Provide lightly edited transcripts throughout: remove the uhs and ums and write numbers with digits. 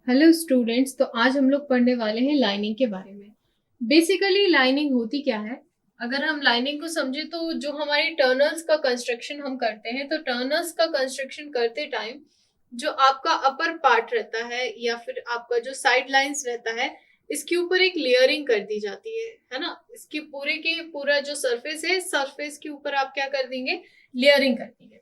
Hello students. तो आज हम लोग पढ़ने वाले हैं लाइनिंग के बारे में। बेसिकली लाइनिंग होती क्या है? अगर हम लाइनिंग को समझे तो जो हमारी टर्नल्स का कंस्ट्रक्शन हम करते हैं, तो टर्नल्स का कंस्ट्रक्शन करते टाइम जो आपका अपर पार्ट रहता है या फिर आपका जो साइड लाइंस रहता है, इसके ऊपर एक लेयरिंग कर दी जाती है ना। इसके पूरे के पूरा जो सरफेस है, सरफेस के ऊपर आप क्या कर देंगे? लेयरिंग कर देंगे।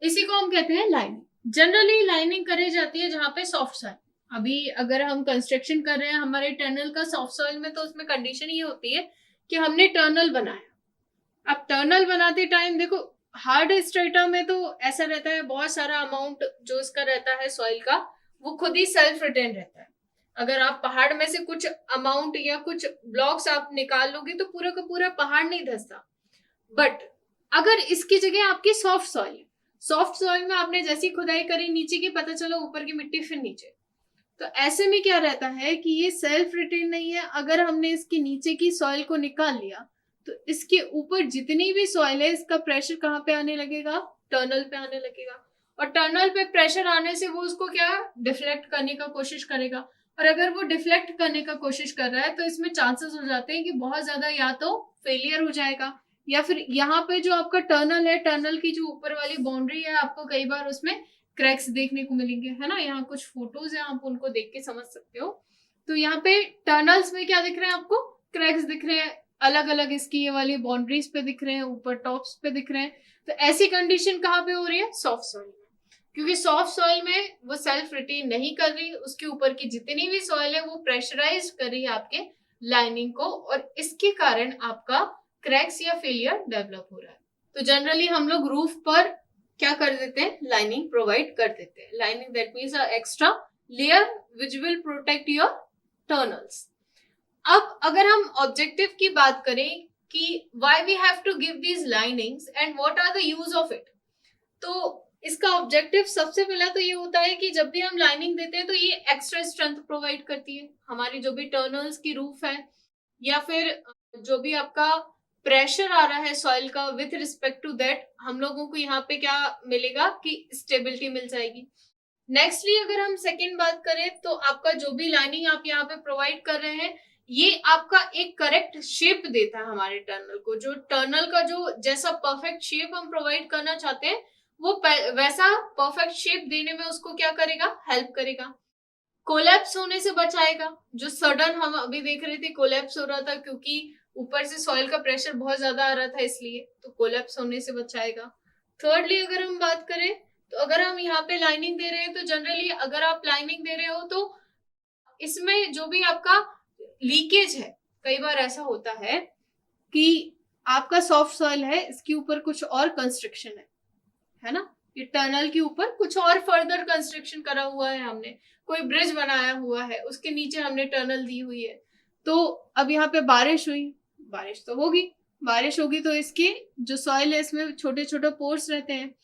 इसी को हम कहते हैं लाइनिंग। जनरली लाइनिंग करी जाती है जहाँ पे सॉफ्ट सॉइल। अभी अगर हम कंस्ट्रक्शन कर रहे हैं हमारे टनल का सॉफ्ट सॉइल में, तो उसमें कंडीशन ये होती है कि हमने टनल बनाया। अब टनल बनाते टाइम देखो, हार्ड स्ट्रेटा में तो ऐसा रहता है, बहुत सारा अमाउंट जो इसका रहता है सॉइल का, वो खुद ही सेल्फ रिटेन रहता है। अगर आप पहाड़ में से कुछ अमाउंट या कुछ ब्लॉक्स आप निकाल लोगे तो पूरा का पूरा पहाड़ नहीं धंसता। बट अगर इसकी जगह आपकी सॉफ्ट सॉइल है, सॉफ्ट सॉइल में आपने जैसी खुदाई करी नीचे की, पता चला ऊपर की मिट्टी फिर नीचे, तो ऐसे में क्या रहता है कि ये सेल्फ रिटेन नहीं है। अगर हमने इसके नीचे की सॉइल को निकाल लिया तो इसके ऊपर जितनी भी सॉइल है, इसका प्रेशर कहाँ पे आने लगेगा? टर्नल पे आने लगेगा। और टर्नल पे प्रेशर आने से वो उसको क्या, डिफ्लेक्ट करने का कोशिश करेगा। और अगर वो डिफ्लेक्ट करने का कोशिश कर रहा है तो इसमें चांसेस हो जाते हैं कि बहुत ज्यादा या तो फेलियर हो जाएगा, या फिर यहाँ पे जो आपका टर्नल है, टर्नल की जो ऊपर वाली बाउंड्री है, आपको कई बार उसमें क्रैक्स देखने को मिलेंगे, है ना। यहाँ कुछ फोटोज है, आप उनको देख के समझ सकते हो। तो यहाँ पे टर्नल्स में क्या दिख रहे हैं आपको? क्रैक्स दिख रहे हैं, अलग अलग इसकी ये वाली बाउंड्रीज पे दिख रहे हैं, ऊपर टॉप्स पे दिख रहे हैं। तो ऐसी कंडीशन कहाँ पे हो रही है? सॉफ्ट सॉइल में। क्योंकि सॉफ्ट सॉइल में वो सेल्फ रिटेन नहीं कर रही, उसके ऊपर की जितनी भी सॉइल है वो प्रेशराइज कर रही है आपके लाइनिंग को, और इसके कारण आपका क्रैक्स या फेलियर डेवलप हो रहा है। तो जनरली हम लोग रूफ पर क्या कर देते हैं? लाइनिंग प्रोवाइड कर देते हैं। Lining that means extra layer which will protect your tunnels. अब अगर हम ऑब्जेक्टिव की बात करें कि why we have to give these linings and what are the use of it, तो इसका ऑब्जेक्टिव सबसे पहला तो ये होता है कि जब भी हम लाइनिंग देते हैं तो ये एक्स्ट्रा स्ट्रेंथ प्रोवाइड करती है। हमारी जो भी टर्नल्स की रूफ है या फिर जो भी आपका प्रेशर आ रहा है सॉइल का, विथ रिस्पेक्ट टू दैट हम लोगों को यहाँ पे क्या मिलेगा कि स्टेबिलिटी मिल जाएगी। नेक्स्टली अगर हम सेकेंड बात करें तो आपका जो भी लाइनिंग आप यहाँ पे प्रोवाइड कर रहे हैं, ये आपका एक करेक्ट शेप देता है हमारे टर्नल को। जो टर्नल का जो जैसा परफेक्ट शेप हम प्रोवाइड करना चाहते हैं, वो वैसा परफेक्ट शेप देने में उसको क्या करेगा? हेल्प करेगा। कोलैप्स होने से बचाएगा। जो सडन हम अभी देख रहे थे कोलैप्स हो रहा था, क्योंकि ऊपर से सॉइल का प्रेशर बहुत ज्यादा आ रहा था, इसलिए तो कोलैप्स होने से बचाएगा। थर्डली अगर हम बात करें तो अगर हम यहाँ पे लाइनिंग दे रहे हैं, तो जनरली अगर आप लाइनिंग दे रहे हो तो इसमें जो भी आपका लीकेज है, कई बार ऐसा होता है कि आपका सॉफ्ट सॉइल है, इसके ऊपर कुछ और कंस्ट्रक्शन है ना। ये टनल के ऊपर कुछ और फर्दर कंस्ट्रक्शन करा हुआ है हमने, कोई ब्रिज बनाया हुआ है, उसके नीचे हमने टनल दी हुई है। तो अब यहाँ पे बारिश हुई, बारिश तो होगी, बारिश होगी तो इसके जो सॉइल है इसमें छोटे छोटे पोर्स रहते हैं।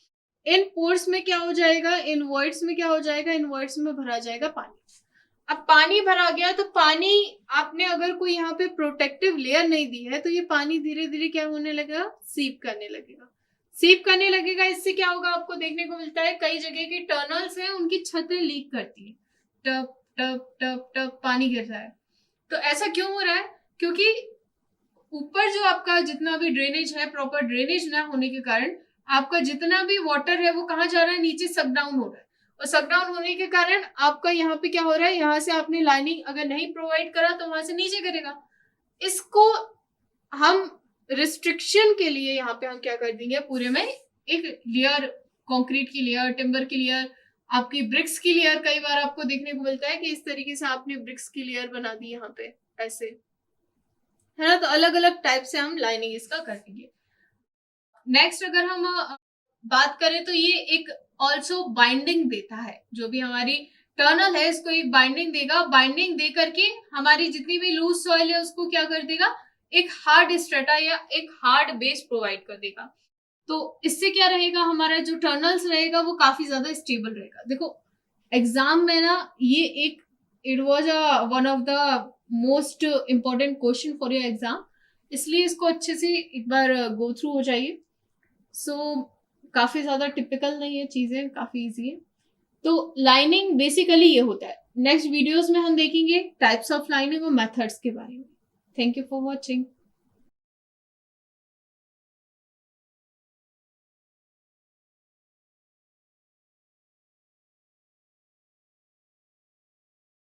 इन पोर्स में क्या हो जाएगा? इन वॉइड्स में क्या हो जाएगा? इन वॉइड्स में भरा जाएगा पानी। अब पानी भरा गया तो पानी, आपने अगर कोई यहाँ पे प्रोटेक्टिव लेयर नहीं दी है तो ये पानी धीरे धीरे क्या होने लगेगा? सीप करने लगेगा। सीप करने लगेगा, इससे क्या होगा? आपको देखने को मिलता है कई जगह की टनल्स हैं, उनकी छतें लीक करती है, टप टप टप टप पानी गिर रहा है। तो ऐसा क्यों हो रहा है? क्योंकि ऊपर जो आपका जितना भी ड्रेनेज है, प्रॉपर ड्रेनेज ना होने के कारण आपका जितना भी वाटर है वो कहाँ जा रहा है? नीचे सक डाउन हो रहा है। और सक डाउन होने के कारण आपका यहाँ पे क्या हो रहा है? यहाँ से आपने लाइनिंग अगर नहीं प्रोवाइड करा तो वहां से नीचे करेगा। इसको हम रिस्ट्रिक्शन के लिए यहाँ पे हम क्या कर देंगे? पूरे में एक लेयर, कंक्रीट की लेयर, टिम्बर की लेयर, आपकी ब्रिक्स की लेयर, कई बार आपको देखने को मिलता है कि इस तरीके से आपने ब्रिक्स की लेयर बना दी यहाँ पे, ऐसे, है ना। तो अलग अलग टाइप से हम लाइनिंग इसका करेंगे। नेक्स्ट अगर हम बात करें तो ये एक ऑल्सो बाइंडिंग देता है। जो भी हमारी टर्नल है इसको एक बाइंडिंग देगा। बाइंडिंग दे करके हमारी जितनी भी लूज सॉइल है उसको क्या कर देगा? एक हार्ड स्ट्रेटा या एक हार्ड बेस प्रोवाइड कर देगा। तो इससे क्या रहेगा? हमारा जो टर्नल्स रहेगा वो काफी ज्यादा स्टेबल रहेगा। देखो एग्जाम में ना ये एक, it was one of the most important question for your exam, इसलिए इसको अच्छे से एक बार गो थ्रू हो जाइए। सो काफी ज्यादा टिपिकल नहीं है, चीजें काफी इजी है। तो लाइनिंग बेसिकली ये होता है। नेक्स्ट वीडियोस में हम देखेंगे टाइप्स ऑफ लाइनिंग और मेथड्स के बारे में। Thank you for watching.